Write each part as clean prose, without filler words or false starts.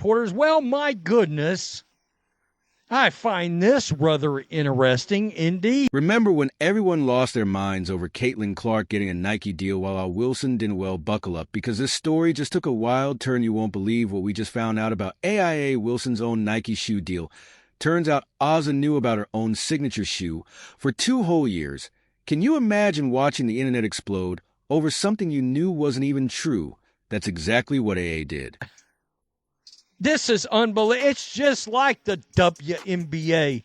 reporters. Well, my goodness, I find this rather interesting indeed. Remember when everyone lost their minds over Caitlin Clark getting a Nike deal while Wilson didn't buckle up? Because this story just took a wild turn. You won't believe what we just found out about AIA Wilson's own Nike shoe deal. Turns out Ozza knew about her own signature shoe for 2 whole years. Can you imagine watching the internet explode over something you knew wasn't even true? That's exactly what AA did. This is unbelievable. It's just like the WNBA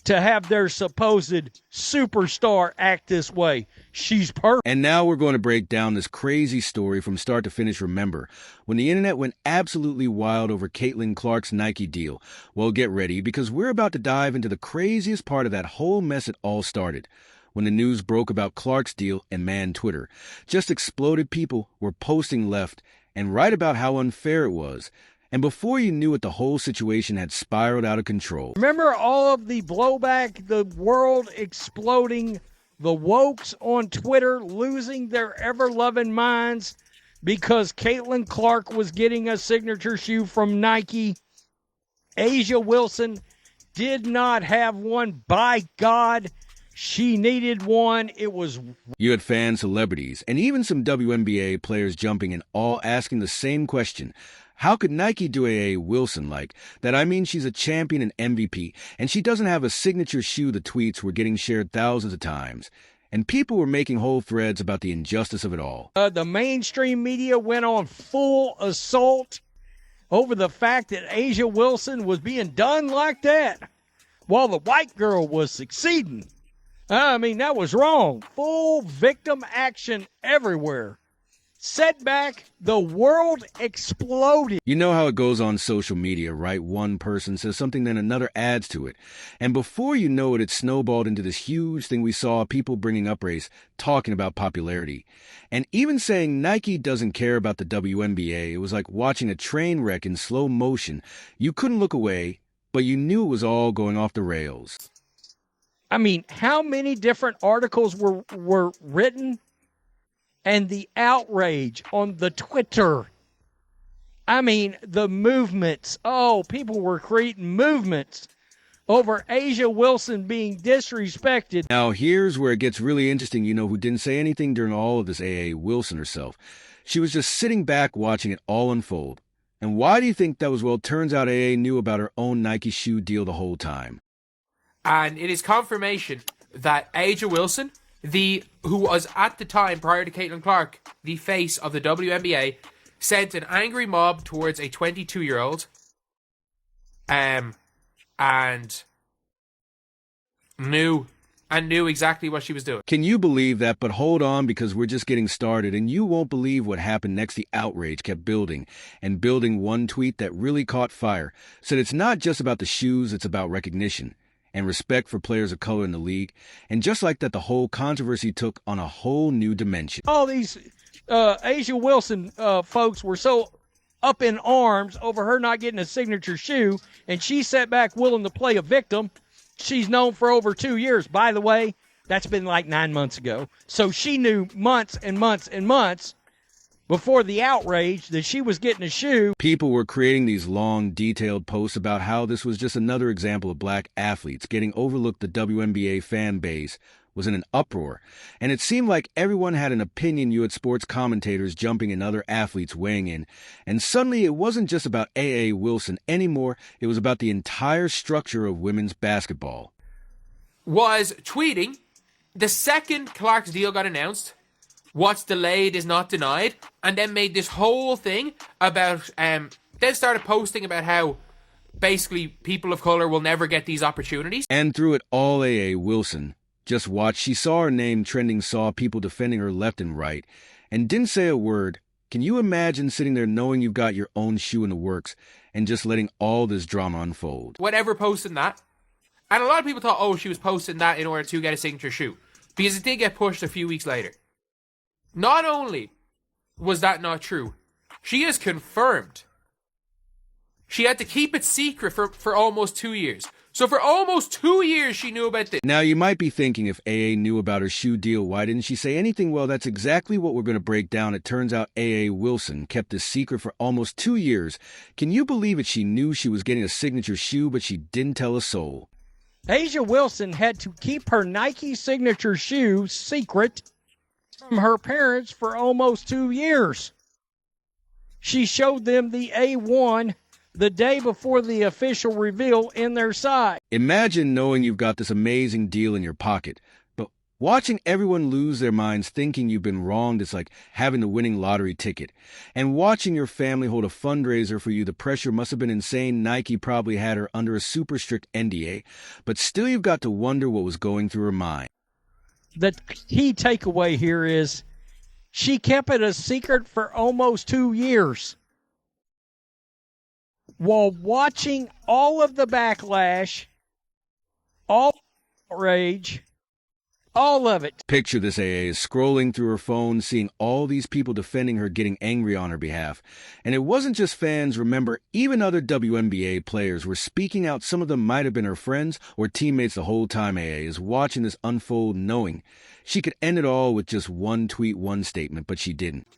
to have their supposed superstar act this way. She's perfect. And now we're going to break down this crazy story from start to finish. Remember, when the internet went absolutely wild over Caitlin Clark's Nike deal, well, get ready, because we're about to dive into the craziest part of that whole mess it all started. When the news broke about Clark's deal, and man, Twitter just exploded. People were posting left and right about how unfair it was. And before you knew it, the whole situation had spiraled out of control. Remember all of the blowback, the world exploding, the wokes on Twitter losing their ever-loving minds because Caitlin Clark was getting a signature shoe from Nike. A'ja Wilson did not have one. By God, she needed one. It was... You had fan celebrities and even some WNBA players jumping in, all asking the same question. How could Nike do a Wilson like that? I mean, she's a champion and MVP, and she doesn't have a signature shoe. The tweets were getting shared thousands of times, and people were making whole threads about the injustice of it all. The mainstream media went on full assault over the fact that A'ja Wilson was being done like that while the white girl was succeeding. I mean, that was wrong. Full victim action everywhere. Setback, the world exploded. You know how it goes on social media, right? One person says something, then another adds to it. And before you know it, it snowballed into this huge thing we saw, people bringing up race, talking about popularity, and even saying Nike doesn't care about the WNBA. It was like watching a train wreck in slow motion. You couldn't look away, but you knew it was all going off the rails. I mean, how many different articles were written? And the outrage on the Twitter. I mean, the movements. Oh, people were creating movements over A'ja Wilson being disrespected. Now, here's where it gets really interesting. You know who didn't say anything during all of this? AA Wilson herself. She was just sitting back watching it all unfold. And why do you think that was? Well, it turns out AA knew about her own Nike shoe deal the whole time. And it is confirmation that A'ja Wilson, who was at the time, prior to Caitlin Clark, the face of the WNBA, sent an angry mob towards a 22-year-old and knew exactly what she was doing. Can you believe that? But hold on, because we're just getting started, and you won't believe what happened next. The outrage kept building and building. One tweet that really caught fire said it's not just about the shoes, it's about recognition and respect for players of color in the league. And just like that, the whole controversy took on a whole new dimension. All these A'ja Wilson folks were so up in arms over her not getting a signature shoe, and she sat back willing to play a victim. She's known for over 2 years. By the way, that's been like 9 months ago. So she knew months and months and months before the outrage that she was getting a shoe. People were creating these long, detailed posts about how this was just another example of black athletes getting overlooked. The WNBA fan base was in an uproar, and it seemed like everyone had an opinion. You had sports commentators jumping in, other athletes weighing in, and suddenly it wasn't just about AA Wilson anymore. It was about the entire structure of women's basketball. Was tweeting the second Clark's deal got announced, what's delayed is not denied, and then made this whole thing about, then started posting about how basically people of color will never get these opportunities. And through it all, AA Wilson just watched. She saw her name trending, saw people defending her left and right, and didn't say a word. Can you imagine sitting there knowing you've got your own shoe in the works and just letting all this drama unfold? Whatever posting that. And a lot of people thought, oh, she was posting that in order to get a signature shoe, because it did get pushed a few weeks later. Not only was that not true, she is confirmed. She had to keep it secret for almost 2 years. So for almost 2 years, she knew about this. Now, you might be thinking, if AA knew about her shoe deal, why didn't she say anything? Well, that's exactly what we're going to break down. It turns out AA Wilson kept this secret for almost 2 years. Can you believe it? She knew she was getting a signature shoe, but she didn't tell a soul. Asia Wilson had to keep her Nike signature shoe secret from her parents for almost 2 years. She showed them the A1 the day before the official reveal in their site. Imagine knowing you've got this amazing deal in your pocket, but watching everyone lose their minds thinking you've been wronged is like having the winning lottery ticket. And watching your family hold a fundraiser for you, the pressure must have been insane. Nike probably had her under a super strict NDA, but still you've got to wonder what was going through her mind. The key takeaway here is she kept it a secret for almost 2 years, while watching all of the backlash, all outrage, all of it. Picture this, AA is scrolling through her phone, seeing all these people defending her, getting angry on her behalf. And it wasn't just fans. Remember, even other WNBA players were speaking out. Some of them might have been her friends or teammates the whole time. AA is watching this unfold, knowing she could end it all with just one tweet, one statement, but she didn't.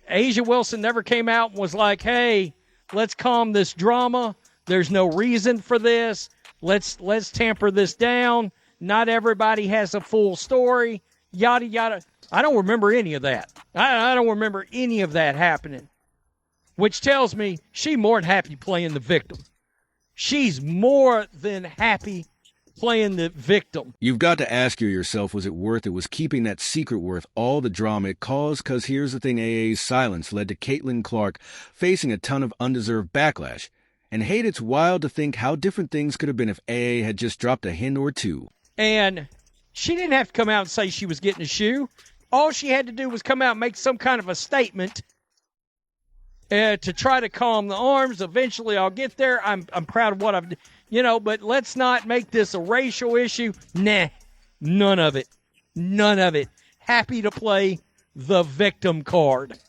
Asia Wilson never came out and was like, hey, let's calm this drama. There's no reason for this. Let's tamper this down. Not everybody has a full story. Yada, yada. I don't remember any of that. I don't remember any of that happening, which tells me she's more than happy playing the victim. She's more than happy playing the victim. You've got to ask yourself, was it worth it? Was keeping that secret worth all the drama it caused? Because here's the thing, AA's silence led to Caitlin Clark facing a ton of undeserved backlash. And hate, it's wild to think how different things could have been if AA had just dropped a hint or two. And she didn't have to come out and say she was getting a shoe. All she had to do was come out and make some kind of a statement to try to calm the arms. Eventually, I'll get there. I'm proud of what I've done. But let's not make this a racial issue. Nah, none of it. None of it. Happy to play the victim card.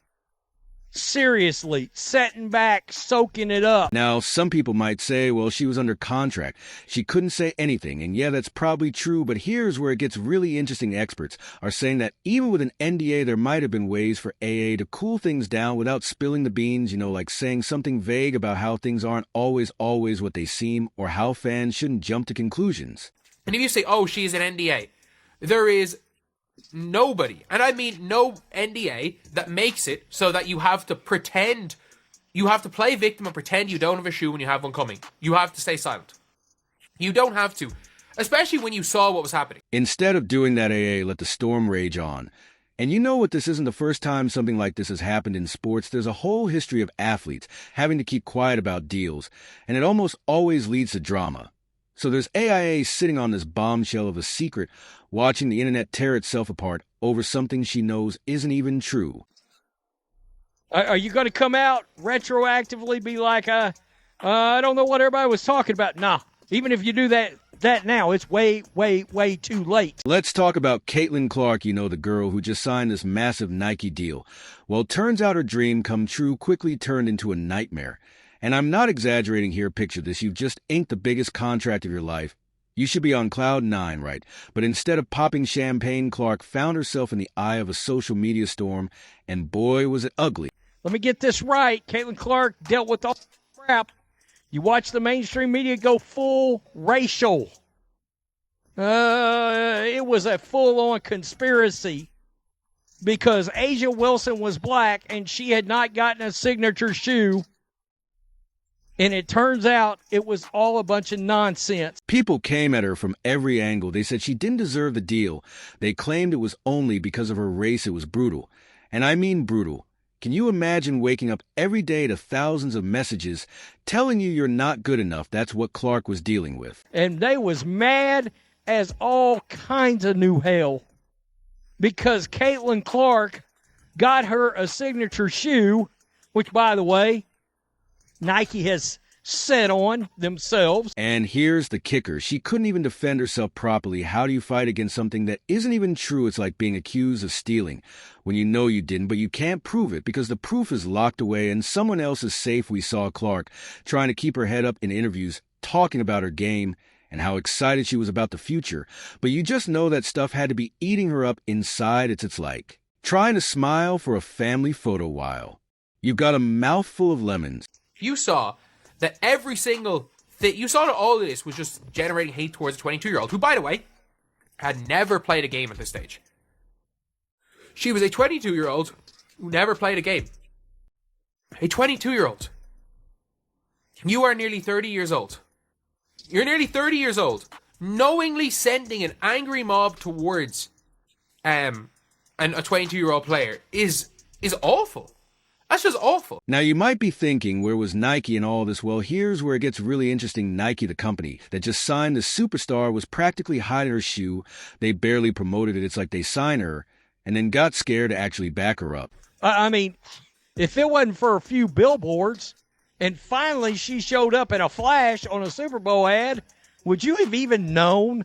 Seriously, sitting back, soaking it up. Now, some people might say, well, she was under contract. She couldn't say anything. And yeah, that's probably true. But here's where it gets really interesting. Experts are saying that even with an NDA, there might have been ways for AA to cool things down without spilling the beans, like saying something vague about how things aren't always what they seem, or how fans shouldn't jump to conclusions. And if you say, oh, she's an NDA, there is nobody, and I mean no NDA, that makes it so that you have to pretend, you have to play victim and pretend you don't have a shoe when you have one coming. You have to stay silent. You don't have to, especially when you saw what was happening. Instead of doing that, AA let the storm rage on. And you know what? This isn't the first time something like this has happened in sports. There's a whole history of athletes having to keep quiet about deals, and it almost always leads to drama. So there's AIA sitting on this bombshell of a secret, watching the internet tear itself apart over something she knows isn't even true. Are you going to come out retroactively, be like, I don't know what everybody was talking about? Nah, even if you do that now, it's way, way, way too late. Let's talk about Caitlin Clark, the girl who just signed this massive Nike deal. Well, turns out her dream come true quickly turned into a nightmare. And I'm not exaggerating here. Picture this. You've just inked the biggest contract of your life. You should be on cloud nine, right? But instead of popping champagne, Clark found herself in the eye of a social media storm, and boy, was it ugly. Let me get this right. Caitlin Clark dealt with all crap. You watch the mainstream media go full racial. It was a full-on conspiracy because Asia Wilson was black and she had not gotten a signature shoe. And it turns out it was all a bunch of nonsense. People came at her from every angle. They said she didn't deserve the deal. They claimed it was only because of her race. It was brutal. And I mean brutal. Can you imagine waking up every day to thousands of messages telling you you're not good enough? That's what Clark was dealing with. And they was mad as all kinds of new hell because Caitlin Clark got her a signature shoe, which, by the way, Nike has set on themselves. And here's the kicker. She couldn't even defend herself properly. How do you fight against something that isn't even true? It's like being accused of stealing when you know you didn't, but you can't prove it because the proof is locked away and someone else is safe. We saw Clark trying to keep her head up in interviews talking about her game and how excited she was about the future, but you just know that stuff had to be eating her up inside. It's like trying to smile for a family photo while you've got a mouthful of lemons. You saw that every single thing, you saw that all of this was just generating hate towards a 22-year-old, who, by the way, had never played a game at this stage. She was a 22-year-old who never played a game. A 22-year-old. You are nearly 30 years old. You're nearly 30 years old. Knowingly sending an angry mob towards a 22-year-old player is awful. That's just awful. Now, you might be thinking, where was Nike in all this? Well, here's where it gets really interesting. Nike, the company that just signed the superstar, was practically hiding her shoe. They barely promoted it. It's like they signed her and then got scared to actually back her up. I mean, if it wasn't for a few billboards and finally she showed up in a flash on a Super Bowl ad, would you have even known?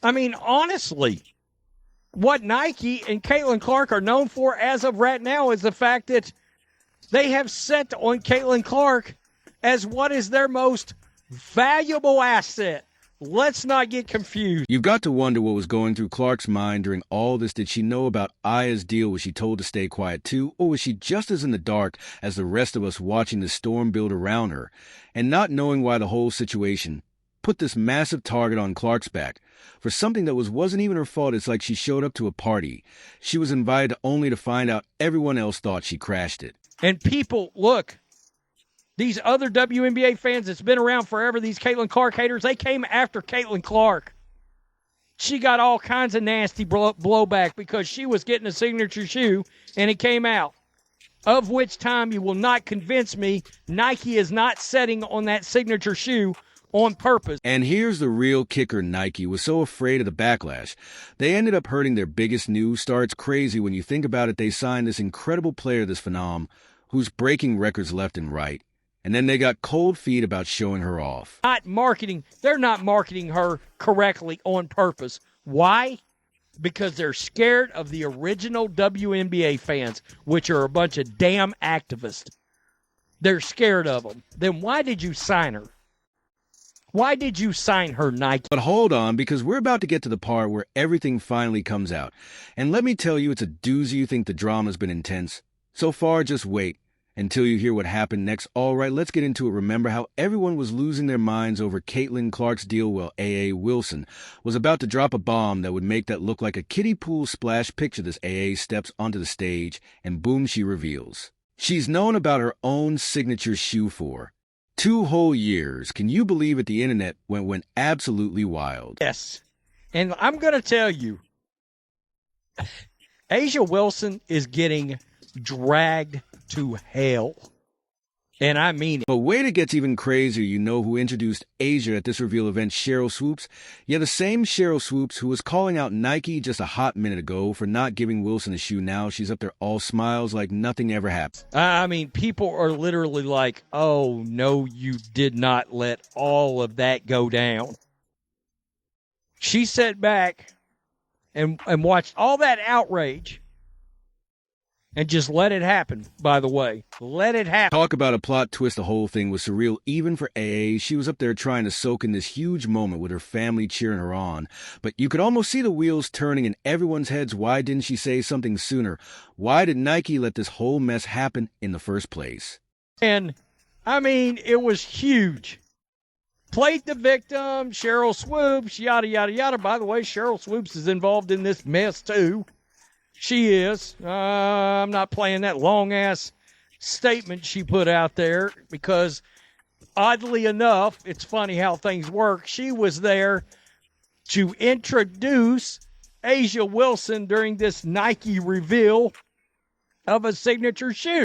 I mean, honestly, what Nike and Caitlin Clark are known for as of right now is the fact that they have set on Caitlin Clark as what is their most valuable asset. Let's not get confused. You've got to wonder what was going through Clark's mind during all this. Did she know about Aya's deal? Was she told to stay quiet too? Or was she just as in the dark as the rest of us, watching the storm build around her and not knowing why the whole situation put this massive target on Clark's back for something that wasn't even her fault? It's like she showed up to a party. She was invited only to find out everyone else thought she crashed it. And people, look, these other WNBA fans that's been around forever, these Caitlin Clark haters, they came after Caitlin Clark. She got all kinds of nasty blowback because she was getting a signature shoe and it came out. Of which time you will not convince me Nike is not setting on that signature shoe on purpose. And here's the real kicker. Nike was so afraid of the backlash, they ended up hurting their biggest news star. It's crazy when you think about it. They signed this incredible player, this phenom, who's breaking records left and right. And then they got cold feet about showing her off. They're not marketing her correctly on purpose. Why? Because they're scared of the original WNBA fans, which are a bunch of damn activists. They're scared of them. Then why did you sign her? Why did you sign her, Nike? But hold on, because we're about to get to the part where everything finally comes out. And let me tell you, it's a doozy. You think the drama's been intense. So far, just wait until you hear what happened next. All right, let's get into it. Remember how everyone was losing their minds over Caitlin Clark's deal? Well, A.A. Wilson was about to drop a bomb that would make that look like a kiddie pool splash. Picture this. A.A. steps onto the stage, and boom, she reveals she's known about her own signature shoe for 2 whole years. Can you believe it? The internet went absolutely wild. Yes. And I'm going to tell you, Asia Wilson is getting dragged to hell. And I mean it. But wait, it gets even crazier. You know who introduced Asia at this reveal event? Cheryl Swoops. Yeah, the same Cheryl Swoops who was calling out Nike just a hot minute ago for not giving Wilson a shoe. Now she's up there all smiles like nothing ever happened. I mean, people are literally like, oh, no, you did not let all of that go down. She sat back and watched all that outrage and just let it happen, by the way. Let it happen. Talk about a plot twist. The whole thing was surreal, even for AA. She was up there trying to soak in this huge moment with her family cheering her on. But you could almost see the wheels turning in everyone's heads. Why didn't she say something sooner? Why did Nike let this whole mess happen in the first place? And, I mean, it was huge. Played the victim, Cheryl Swoops, yada, yada, yada. By the way, Cheryl Swoops is involved in this mess, too. She is. I'm not playing that long-ass statement she put out there because, oddly enough, it's funny how things work. She was there to introduce Asia Wilson during this Nike reveal of a signature shoe.